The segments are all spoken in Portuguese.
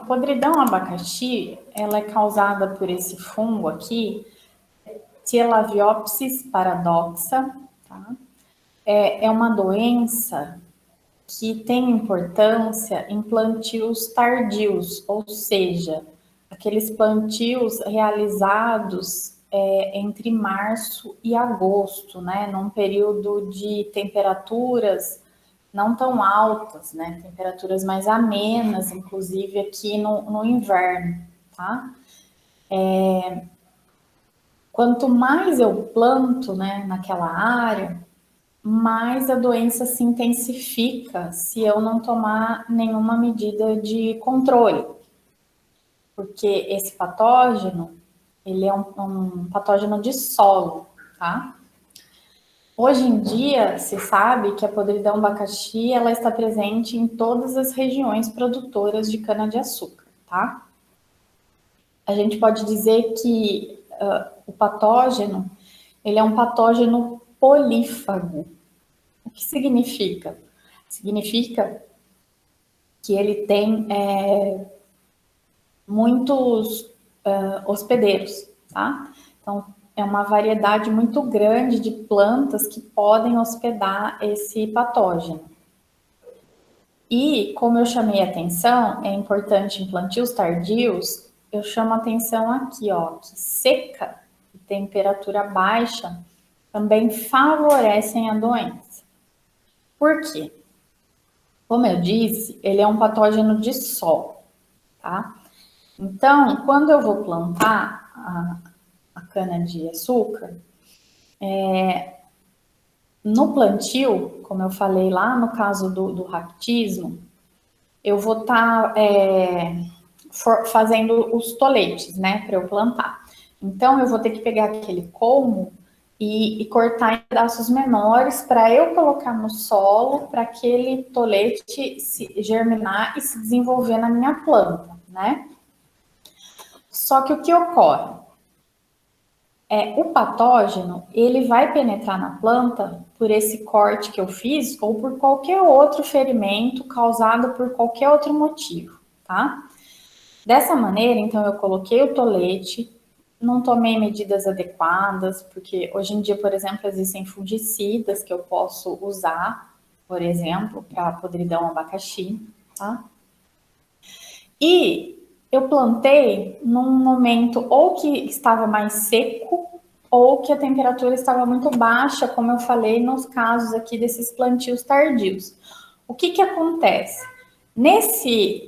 podridão abacaxi, ela é causada por esse fungo aqui, Thelaviopsis paradoxa, tá? É uma doença que tem importância em plantios tardios, ou seja, aqueles plantios realizados entre março e agosto, né? Num período de temperaturas não tão altas, né? Temperaturas mais amenas, inclusive aqui no inverno, tá? Quanto mais eu planto, né, naquela área, mais a doença se intensifica se eu não tomar nenhuma medida de controle, porque esse patógeno, ele é um patógeno de solo, tá? Hoje em dia, se sabe que a podridão abacaxi, ela está presente em todas as regiões produtoras de cana-de-açúcar, tá? A gente pode dizer que o patógeno, ele é um patógeno polífago. O que significa? Significa que ele tem muitos hospedeiros, tá? Então, é uma variedade muito grande de plantas que podem hospedar esse patógeno. E, como eu chamei atenção, é importante em plantios tardios, eu chamo atenção aqui, ó, que seca e temperatura baixa também favorecem a doença. Por quê? Como eu disse, ele é um patógeno de solo, tá? Então, quando eu vou plantar a cana-de-açúcar, no plantio, como eu falei lá no caso do ractismo, eu vou estar fazendo os toletes, né, para eu plantar. Então, eu vou ter que pegar aquele colmo e cortar em pedaços menores para eu colocar no solo, para aquele tolete se germinar e se desenvolver na minha planta, né? Só que o que ocorre? O patógeno, ele vai penetrar na planta por esse corte que eu fiz ou por qualquer outro ferimento causado por qualquer outro motivo, tá? Dessa maneira, então, eu coloquei o tolete, não tomei medidas adequadas, porque hoje em dia, por exemplo, existem fungicidas que eu posso usar, por exemplo, para podridão abacaxi, tá? E eu plantei num momento ou que estava mais seco ou que a temperatura estava muito baixa, como eu falei nos casos aqui desses plantios tardios. O que acontece?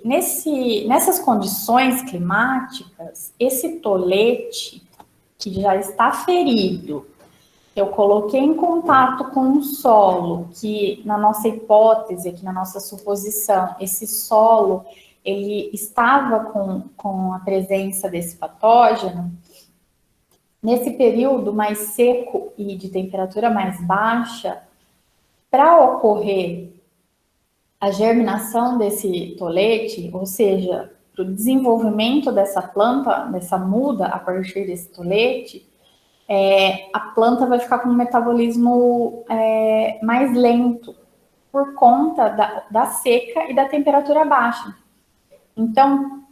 Nessas condições climáticas, esse tolete que já está ferido, eu coloquei em contato com o solo, que na nossa hipótese, aqui na nossa suposição, esse solo ele estava com a presença desse patógeno, nesse período mais seco e de temperatura mais baixa, para ocorrer a germinação desse tolete, ou seja, para o desenvolvimento dessa planta, dessa muda a partir desse tolete, a planta vai ficar com um metabolismo mais lento, por conta da seca e da temperatura baixa. Então,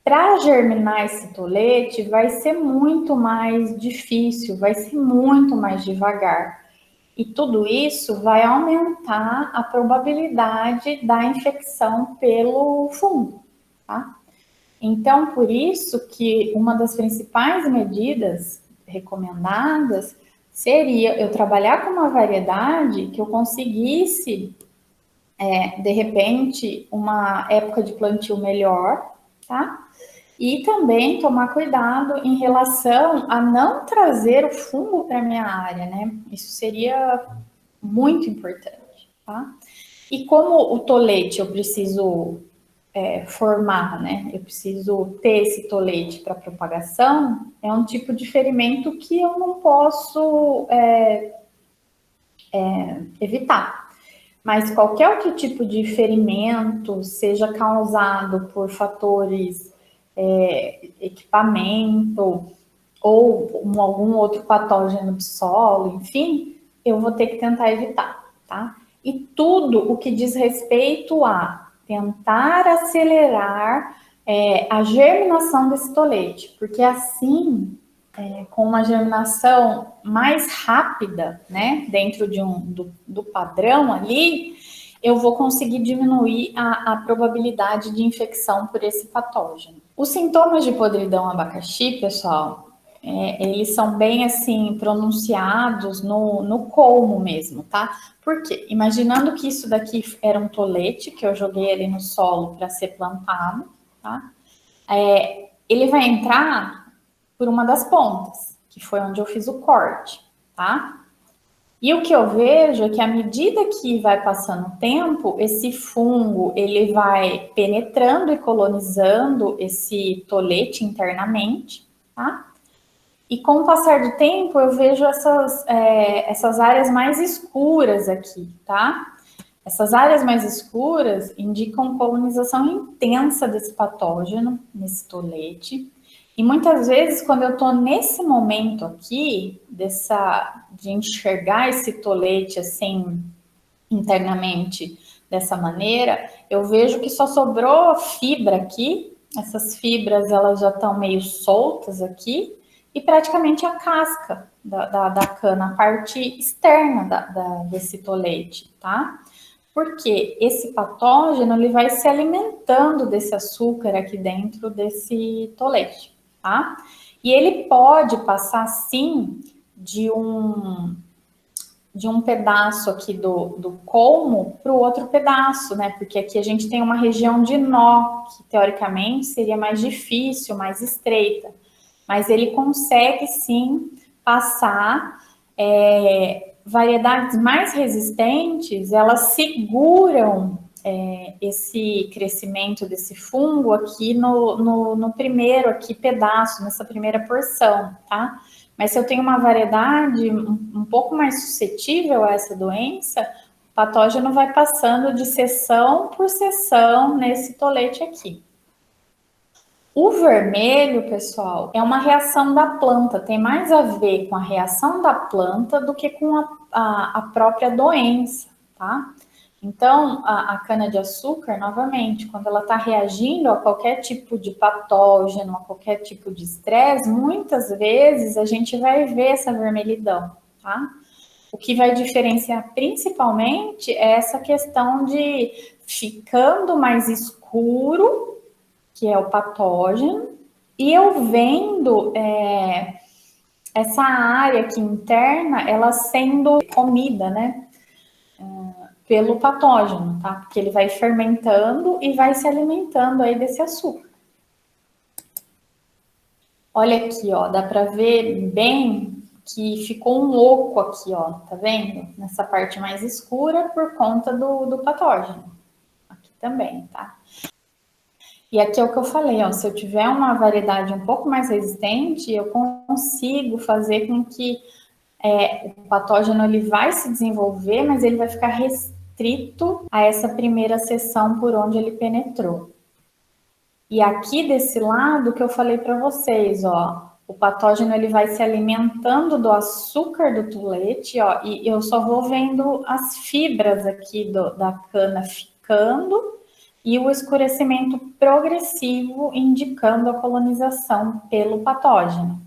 para germinar esse tolete, vai ser muito mais difícil, vai ser muito mais devagar. E tudo isso vai aumentar a probabilidade da infecção pelo fungo, tá? Então, por isso que uma das principais medidas recomendadas seria eu trabalhar com uma variedade que eu conseguisse, de repente, uma época de plantio melhor, tá? E também tomar cuidado em relação a não trazer o fungo para a minha área, né? Isso seria muito importante, tá? E como o tolete eu preciso formar, né? Eu preciso ter esse tolete para propagação, é um tipo de ferimento que eu não posso evitar. Mas qualquer outro tipo de ferimento, seja causado por fatores equipamento ou algum outro patógeno de solo, enfim, eu vou ter que tentar evitar, tá? E tudo o que diz respeito a tentar acelerar a germinação desse tolete, porque assim, com uma germinação mais rápida, né, dentro do padrão ali, eu vou conseguir diminuir a probabilidade de infecção por esse patógeno. Os sintomas de podridão abacaxi, pessoal, eles são bem assim pronunciados no colmo mesmo, tá? Por quê? Imaginando que isso daqui era um tolete que eu joguei ali no solo para ser plantado, tá? Ele vai entrar por uma das pontas, que foi onde eu fiz o corte, tá? E o que eu vejo é que à medida que vai passando o tempo, esse fungo ele vai penetrando e colonizando esse tolete internamente, tá? E com o passar do tempo, eu vejo essas áreas mais escuras aqui, tá? Essas áreas mais escuras indicam colonização intensa desse patógeno, nesse tolete. E muitas vezes, quando eu estou nesse momento aqui, de enxergar esse tolete assim, internamente, dessa maneira, eu vejo que só sobrou fibra aqui, essas fibras elas já estão meio soltas aqui, e praticamente a casca da cana, a parte externa desse tolete, tá? Porque esse patógeno ele vai se alimentando desse açúcar aqui dentro desse tolete, tá? E ele pode passar, sim, de um pedaço aqui do colmo para o outro pedaço, né? Porque aqui a gente tem uma região de nó, que teoricamente seria mais difícil, mais estreita. Mas ele consegue, sim, passar. Variedades mais resistentes, elas seguram esse crescimento desse fungo aqui no primeiro aqui pedaço, nessa primeira porção, tá? Mas se eu tenho uma variedade um pouco mais suscetível a essa doença, o patógeno vai passando de seção por seção nesse tolete aqui. O vermelho, pessoal, é uma reação da planta, tem mais a ver com a reação da planta do que com a própria doença, tá? Então, a cana-de-açúcar, novamente, quando ela está reagindo a qualquer tipo de patógeno, a qualquer tipo de estresse, muitas vezes a gente vai ver essa vermelhidão, tá? O que vai diferenciar principalmente é essa questão de ficando mais escuro, que é o patógeno, e eu vendo essa área aqui interna, ela sendo comida, né? Pelo patógeno, tá? Porque ele vai fermentando e vai se alimentando aí desse açúcar. Olha aqui, ó, dá para ver bem que ficou um oco aqui, ó, tá vendo? Nessa parte mais escura por conta do patógeno. Aqui também, tá? E aqui é o que eu falei, ó, se eu tiver uma variedade um pouco mais resistente, eu consigo fazer com que o patógeno ele vai se desenvolver, mas ele vai ficar restrito a essa primeira seção por onde ele penetrou. E aqui desse lado que eu falei para vocês, ó, o patógeno ele vai se alimentando do açúcar do tolete, ó, e eu só vou vendo as fibras aqui da cana ficando e o escurecimento progressivo indicando a colonização pelo patógeno.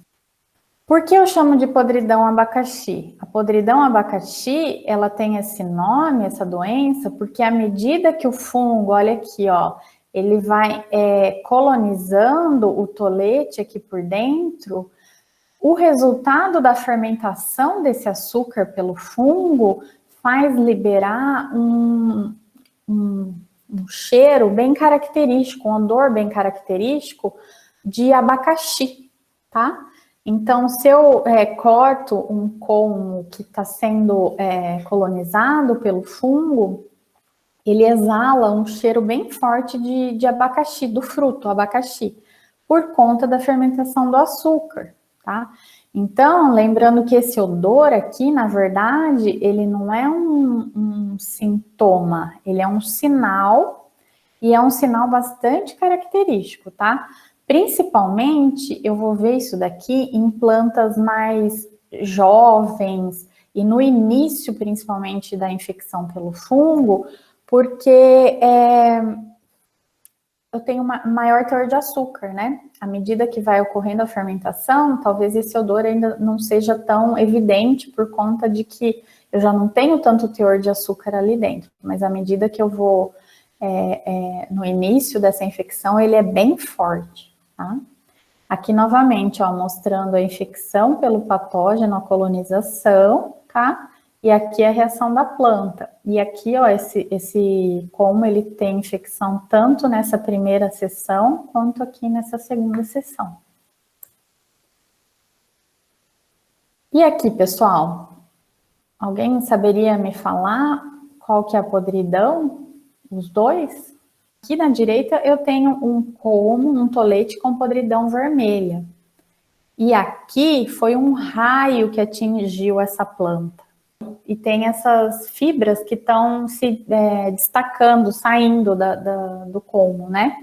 Por que eu chamo de podridão abacaxi? A podridão abacaxi, ela tem esse nome, essa doença, porque à medida que o fungo, olha aqui, ó, ele vai colonizando o tolete aqui por dentro, o resultado da fermentação desse açúcar pelo fungo faz liberar um cheiro bem característico, um odor bem característico de abacaxi, tá? Então, se eu corto um colmo que está sendo colonizado pelo fungo, ele exala um cheiro bem forte de abacaxi, do fruto, abacaxi, por conta da fermentação do açúcar, tá? Então, lembrando que esse odor aqui, na verdade, ele não é um sintoma, ele é um sinal, e é um sinal bastante característico, tá? Principalmente, eu vou ver isso daqui em plantas mais jovens e no início, principalmente, da infecção pelo fungo, porque eu tenho maior teor de açúcar, né? À medida que vai ocorrendo a fermentação, talvez esse odor ainda não seja tão evidente por conta de que eu já não tenho tanto teor de açúcar ali dentro. Mas à medida que eu vou no início dessa infecção, ele é bem forte, tá? Aqui novamente, ó, mostrando a infecção pelo patógeno, a colonização, tá? E aqui a reação da planta. E aqui, ó, como ele tem infecção tanto nessa primeira sessão, quanto aqui nessa segunda sessão. E aqui, pessoal, alguém saberia me falar qual que é a podridão? Os dois? Aqui na direita eu tenho um tolete com podridão vermelha. E aqui foi um raio que atingiu essa planta. E tem essas fibras que estão se destacando, saindo do colmo, né?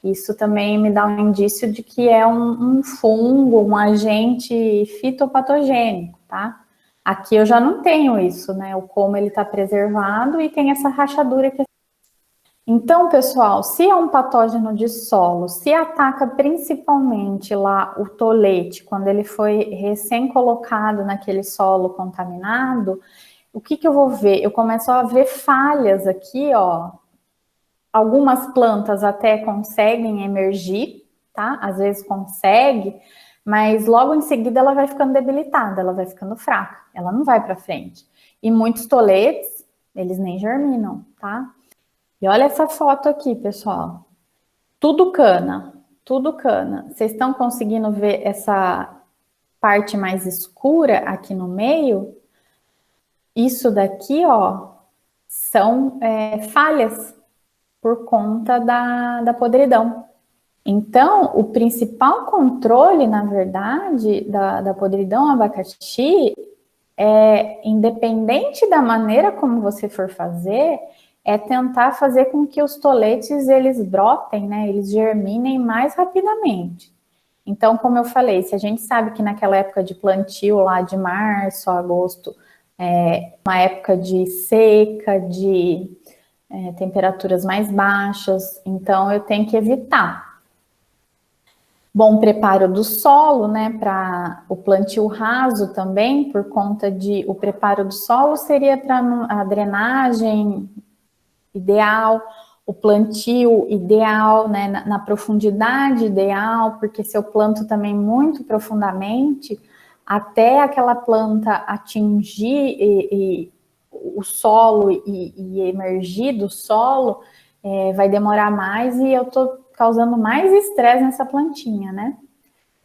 Isso também me dá um indício de que é um fungo, um agente fitopatogênico, tá? Aqui eu já não tenho isso, né? O colmo ele está preservado e tem essa rachadura aqui. Então, pessoal, se é um patógeno de solo, se ataca principalmente lá o tolete, quando ele foi recém-colocado naquele solo contaminado, o que eu vou ver? Eu começo a ver falhas aqui, ó. Algumas plantas até conseguem emergir, tá? Às vezes consegue, mas logo em seguida ela vai ficando debilitada, ela vai ficando fraca, ela não vai para frente. E muitos toletes, eles nem germinam, tá? E olha essa foto aqui, pessoal. Tudo cana, tudo cana. Vocês estão conseguindo ver essa parte mais escura aqui no meio? Isso daqui, ó, são falhas por conta da podridão. Então, o principal controle, na verdade, da podridão abacaxi independente da maneira como você for fazer, é tentar fazer com que os toletes, eles brotem, né, eles germinem mais rapidamente. Então, como eu falei, se a gente sabe que naquela época de plantio, lá de março a agosto, uma época de seca, de temperaturas mais baixas, então eu tenho que evitar. Bom preparo do solo, né, para o plantio raso também, por conta de o preparo do solo seria para a drenagem ideal, o plantio ideal, né, na profundidade ideal, porque se eu planto também muito profundamente, até aquela planta atingir o solo e emergir do solo, vai demorar mais e eu estou causando mais estresse nessa plantinha, né?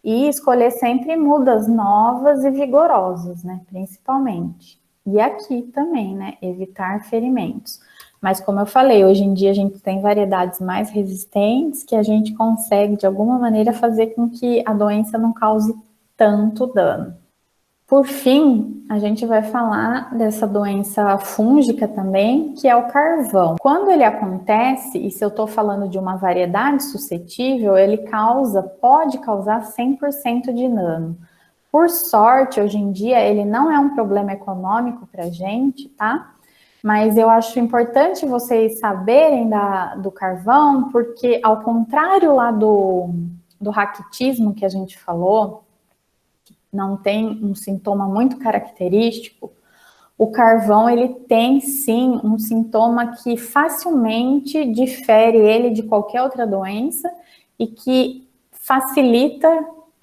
E escolher sempre mudas novas e vigorosas, né? Principalmente. E aqui também, né? Evitar ferimentos. Mas como eu falei, hoje em dia a gente tem variedades mais resistentes que a gente consegue, de alguma maneira, fazer com que a doença não cause tanto dano. Por fim, a gente vai falar dessa doença fúngica também, que é o carvão. Quando ele acontece, e se eu estou falando de uma variedade suscetível, ele pode causar 100% de dano. Por sorte, hoje em dia, ele não é um problema econômico para a gente, tá? Mas eu acho importante vocês saberem do carvão, porque ao contrário lá do raquitismo que a gente falou, não tem um sintoma muito característico, o carvão ele tem sim um sintoma que facilmente difere ele de qualquer outra doença e que facilita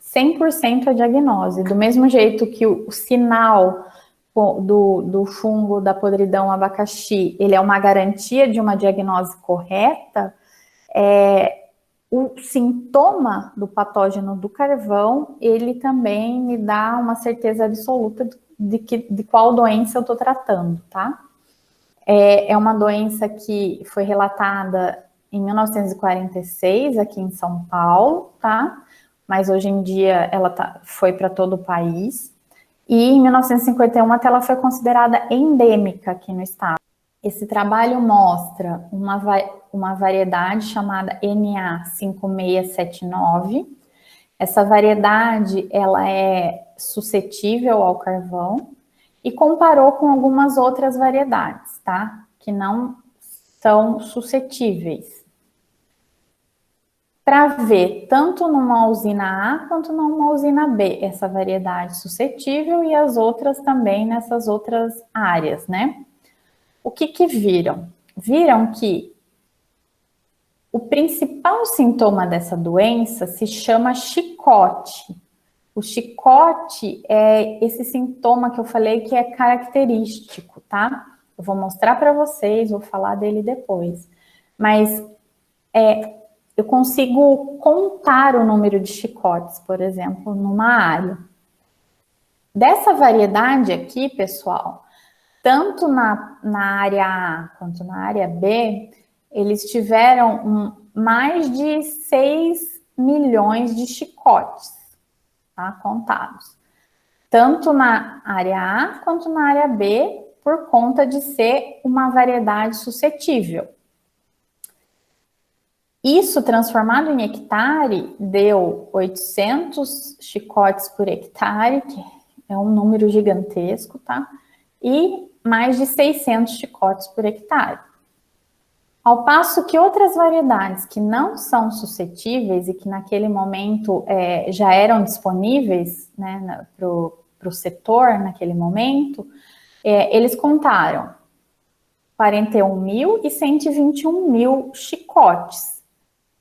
100% a diagnose. Do mesmo jeito que o sinal do fungo da podridão abacaxi, ele é uma garantia de uma diagnose correta, o sintoma do patógeno do carvão, ele também me dá uma certeza absoluta de qual doença eu estou tratando, tá? É uma doença que foi relatada em 1946 aqui em São Paulo, tá? Mas hoje em dia ela foi para todo o país. E em 1951 até ela foi considerada endêmica aqui no estado. Esse trabalho mostra uma variedade chamada NA5679. Essa variedade ela é suscetível ao carvão e comparou com algumas outras variedades, tá? Que não são suscetíveis. para ver tanto numa usina A quanto numa usina B, essa variedade suscetível e as outras também nessas outras áreas, né? O que que viram? Viram que o principal sintoma dessa doença se chama chicote. O chicote é esse sintoma que eu falei que é característico, tá? Eu vou mostrar para vocês, vou falar dele depois. Mas eu consigo contar o número de chicotes, por exemplo, numa área. Dessa variedade aqui, pessoal, tanto na área A quanto na área B, eles tiveram mais de 6 milhões de chicotes, tá, contados. Tanto na área A quanto na área B, por conta de ser uma variedade suscetível. Isso, transformado em hectare, deu 800 chicotes por hectare, que é um número gigantesco, tá? E mais de 600 chicotes por hectare. Ao passo que outras variedades que não são suscetíveis e que naquele momento já eram disponíveis, né, para o setor naquele momento, eles contaram 41.000 e 121.000 chicotes,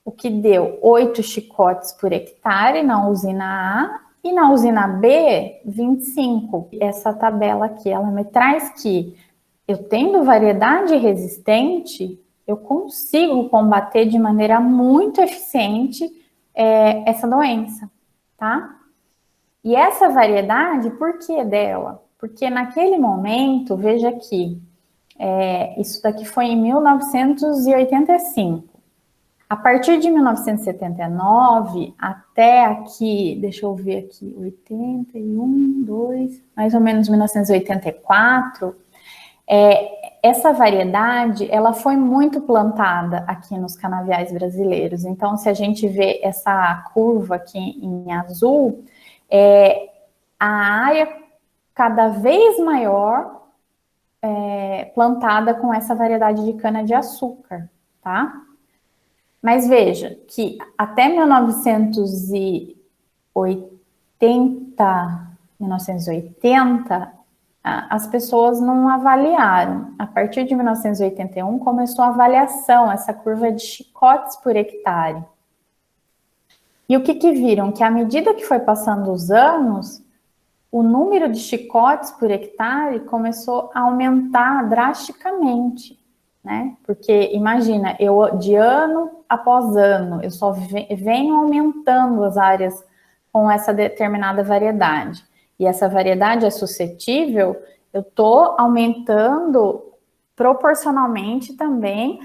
o que deu 8 chicotes por hectare na usina A e na usina B, 25. Essa tabela aqui, ela me traz que eu tendo variedade resistente, eu consigo combater de maneira muito eficiente essa doença, tá? E essa variedade, por que dela? Porque naquele momento, veja aqui, isso daqui foi em 1985. A partir de 1979 até aqui, deixa eu ver aqui, 81, 2, mais ou menos 1984, essa variedade, ela foi muito plantada aqui nos canaviais brasileiros. Então, se a gente vê essa curva aqui em azul, a área cada vez maior plantada com essa variedade de cana-de-açúcar, tá? Mas veja que até 1980, as pessoas não avaliaram. A partir de 1981 começou a avaliação, essa curva de chicotes por hectare. E o que viram? Que à medida que foi passando os anos, o número de chicotes por hectare começou a aumentar drasticamente, né? Porque imagina, eu de ano após ano, eu só venho aumentando as áreas com essa determinada variedade. E essa variedade é suscetível, eu estou aumentando proporcionalmente também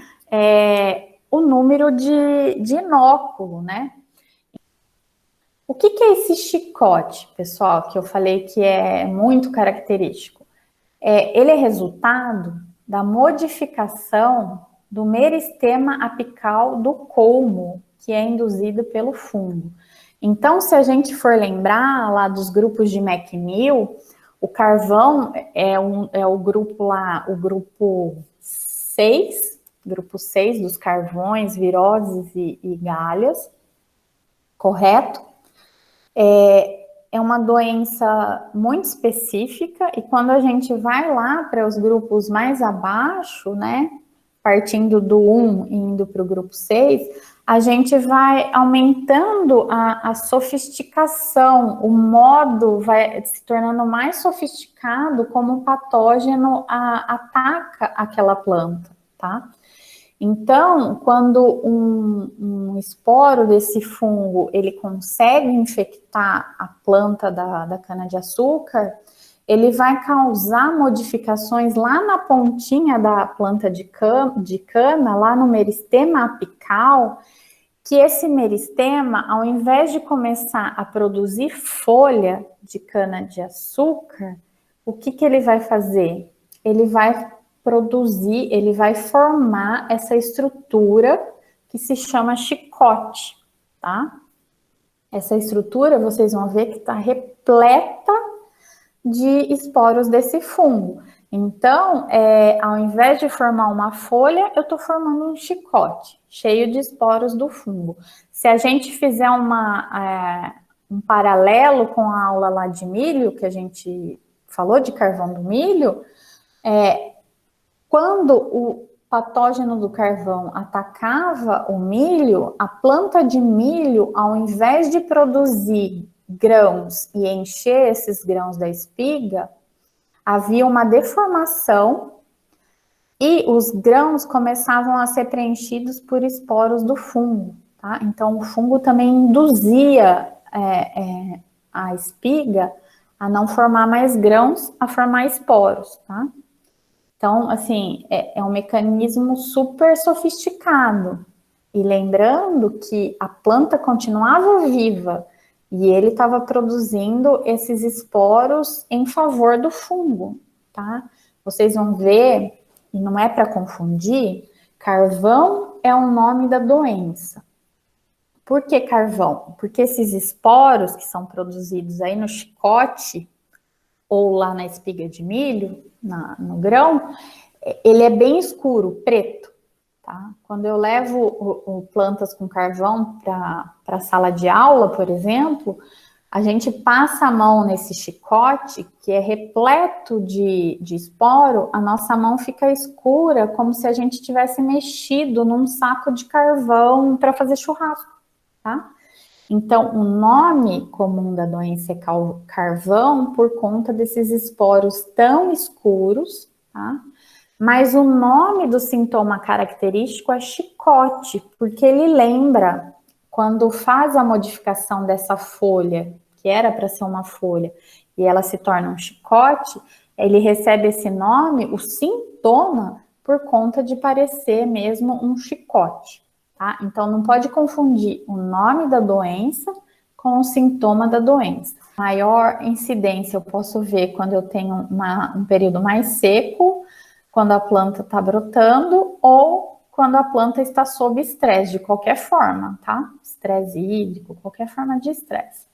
o número de inóculo, né? O que é esse chicote, pessoal, que eu falei que é muito característico? Ele é resultado da modificação do meristema apical do colmo, que é induzido pelo fungo. Então, se a gente for lembrar lá dos grupos de McNeil, o carvão é o grupo lá, o grupo 6, dos carvões, viroses e galhas, correto? É uma doença muito específica e quando a gente vai lá para os grupos mais abaixo, né, partindo do 1 e indo para o grupo 6, a gente vai aumentando a sofisticação, o modo vai se tornando mais sofisticado como o patógeno ataca aquela planta, tá? Então, quando um esporo desse fungo, ele consegue infectar a planta da cana-de-açúcar, ele vai causar modificações lá na pontinha da planta de cana, lá no meristema apical, que esse meristema, ao invés de começar a produzir folha de cana-de-açúcar, o que ele vai fazer? Ele vai produzir, ele vai formar essa estrutura que se chama chicote, tá? Essa estrutura, vocês vão ver que está repleta de esporos desse fungo. Então, ao invés de formar uma folha, eu estou formando um chicote, cheio de esporos do fungo. Se a gente fizer um paralelo com a aula lá de milho, que a gente falou de carvão do milho, quando o patógeno do carvão atacava o milho, a planta de milho, ao invés de produzir grãos e encher esses grãos da espiga, havia uma deformação e os grãos começavam a ser preenchidos por esporos do fungo, tá? Então, o fungo também induzia a espiga a não formar mais grãos, a formar esporos, tá? Então, assim, é um mecanismo super sofisticado. E lembrando que a planta continuava viva e ele estava produzindo esses esporos em favor do fungo, tá? Vocês vão ver, e não é para confundir, carvão é o nome da doença. Por que carvão? Porque esses esporos que são produzidos aí no chicote ou lá na espiga de milho, no grão, ele é bem escuro, preto. Tá? Quando eu levo plantas com carvão para a sala de aula, por exemplo, a gente passa a mão nesse chicote, que é repleto de esporo, a nossa mão fica escura, como se a gente tivesse mexido num saco de carvão para fazer churrasco. Tá? Então, o nome comum da doença é carvão por conta desses esporos tão escuros, tá? Mas o nome do sintoma característico é chicote, porque ele lembra, quando faz a modificação dessa folha, que era para ser uma folha, e ela se torna um chicote, ele recebe esse nome, o sintoma, por conta de parecer mesmo um chicote. Tá? Então, não pode confundir o nome da doença com o sintoma da doença. Maior incidência eu posso ver quando eu tenho um período mais seco, quando a planta está brotando ou quando a planta está sob estresse, de qualquer forma, tá? Estresse hídrico, qualquer forma de estresse.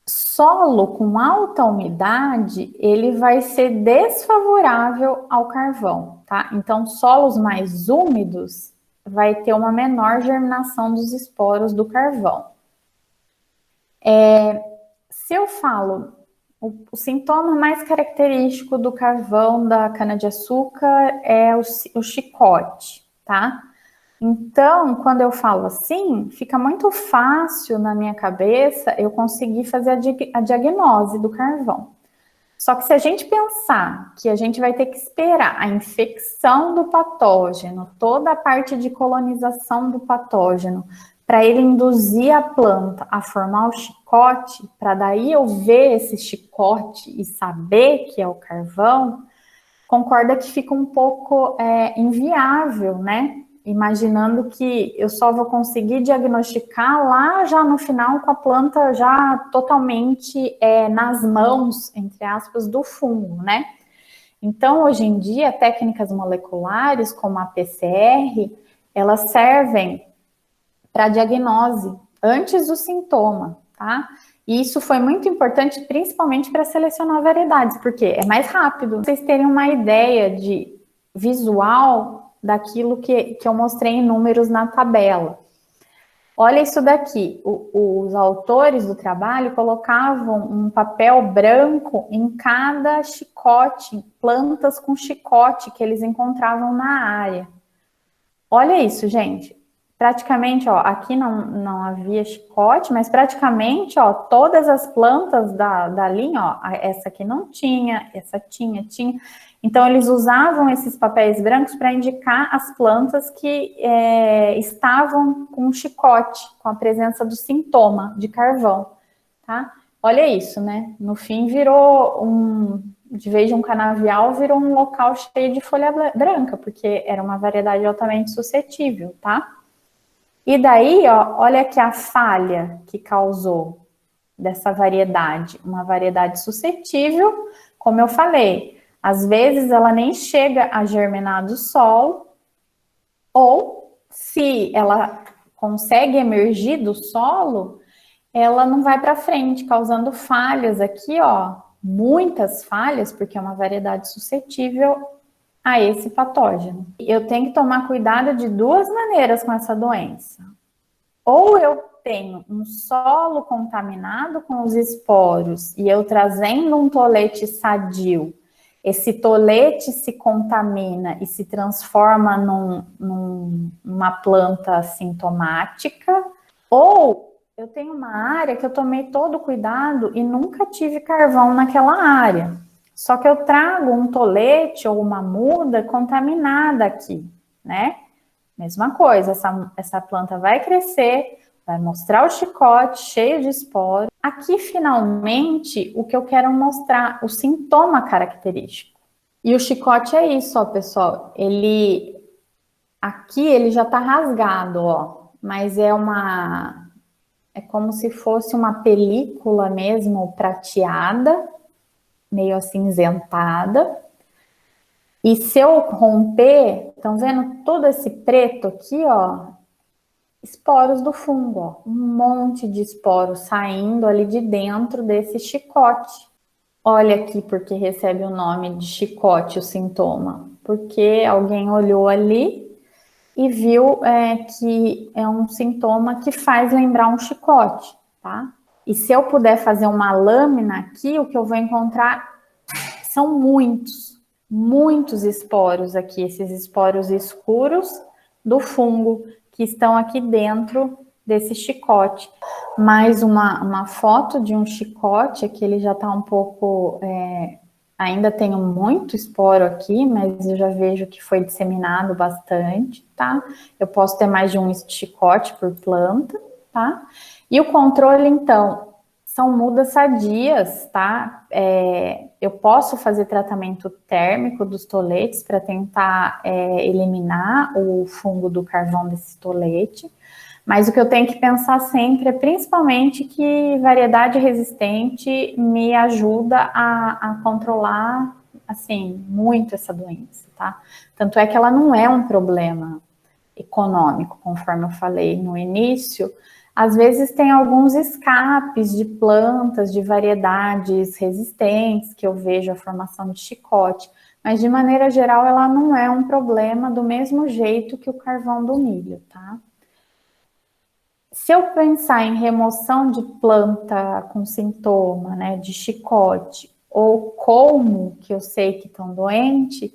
Solo com alta umidade, ele vai ser desfavorável ao carvão, tá? Então, solos mais úmidos vai ter uma menor germinação dos esporos do carvão. Se eu falo, o sintoma mais característico do carvão da cana-de-açúcar é o chicote, tá? Então, quando eu falo assim, fica muito fácil na minha cabeça eu conseguir fazer a diagnose do carvão. Só que se a gente pensar que a gente vai ter que esperar a infecção do patógeno, toda a parte de colonização do patógeno, para ele induzir a planta a formar o chicote, para daí eu ver esse chicote e saber que é o carvão, concorda que fica um pouco inviável, né? Imaginando que eu só vou conseguir diagnosticar lá já no final com a planta já totalmente nas mãos, entre aspas, do fungo, né? Então, hoje em dia, técnicas moleculares como a PCR, elas servem para diagnose antes do sintoma, tá? E isso foi muito importante, principalmente para selecionar variedades, porque é mais rápido. Vocês terem uma ideia de visual daquilo que eu mostrei em números na tabela. Olha isso daqui, os autores do trabalho colocavam um papel branco em cada chicote, plantas com chicote que eles encontravam na área. Olha isso, gente. Praticamente, ó, aqui não havia chicote, mas praticamente, ó, todas as plantas da linha, ó, essa aqui não tinha, essa tinha. Então, eles usavam esses papéis brancos para indicar as plantas que estavam com chicote, com a presença do sintoma de carvão, tá? Olha isso, né? No fim, virou de vez de um canavial, virou um local cheio de folha branca, porque era uma variedade altamente suscetível, tá? E daí, ó, olha aqui a falha que causou dessa variedade, uma variedade suscetível, como eu falei, às vezes ela nem chega a germinar do solo, ou se ela consegue emergir do solo, ela não vai para frente, causando falhas aqui, ó, muitas falhas, porque é uma variedade suscetível a esse patógeno. Eu tenho que tomar cuidado de duas maneiras com essa doença. Ou eu tenho um solo contaminado com os esporos e eu trazendo um tolete sadio, esse tolete se contamina e se transforma numa planta sintomática, ou eu tenho uma área que eu tomei todo o cuidado e nunca tive carvão naquela área. Só que eu trago um tolete ou uma muda contaminada aqui, né? Mesma coisa, essa planta vai crescer, vai mostrar o chicote cheio de esporo. Aqui, finalmente, o que eu quero mostrar, o sintoma característico. E o chicote é isso, ó, pessoal. Aqui ele já tá rasgado, ó. Mas é como se fosse uma película mesmo prateada, meio acinzentada. E se eu romper, estão vendo todo esse preto aqui, ó? Esporos do fungo, ó. Um monte de esporos saindo ali de dentro desse chicote. Olha aqui porque recebe o nome de chicote, o sintoma. Porque alguém olhou ali e viu que é um sintoma que faz lembrar um chicote, tá? E se eu puder fazer uma lâmina aqui, o que eu vou encontrar são muitos esporos aqui, esses esporos escuros do fungo que estão aqui dentro desse chicote. Mais uma foto de um chicote, aqui ele já está um pouco... ainda tenho muito esporo aqui, mas eu já vejo que foi disseminado bastante, tá? Eu posso ter mais de um chicote por planta, tá? E o controle, então, são mudas sadias, tá? Eu posso fazer tratamento térmico dos toletes para tentar eliminar o fungo do carvão desse tolete, mas o que eu tenho que pensar sempre é principalmente que variedade resistente me ajuda a controlar, assim, muito essa doença, tá? Tanto é que ela não é um problema econômico, conforme eu falei no início. Às vezes tem alguns escapes de plantas, de variedades resistentes, que eu vejo a formação de chicote, mas de maneira geral ela não é um problema do mesmo jeito que o carvão do milho, tá? Se eu pensar em remoção de planta com sintoma, né, de chicote, ou colmo, que eu sei que estão doentes,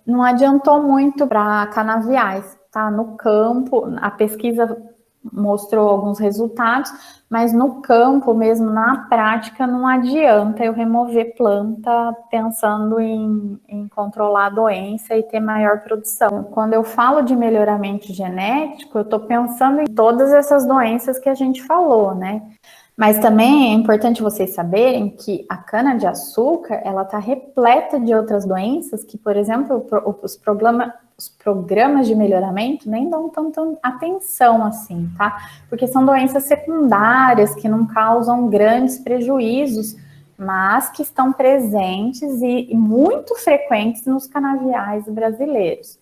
não adiantou muito para canaviais, tá? No campo, a pesquisa mostrou alguns resultados, mas no campo mesmo, na prática, não adianta eu remover planta pensando em controlar a doença e ter maior produção. Quando eu falo de melhoramento genético, eu estou pensando em todas essas doenças que a gente falou, né? Mas também é importante vocês saberem que a cana-de-açúcar, ela está repleta de outras doenças que, por exemplo, os programas de melhoramento nem dão tanta atenção assim, tá? Porque são doenças secundárias que não causam grandes prejuízos, mas que estão presentes e muito frequentes nos canaviais brasileiros.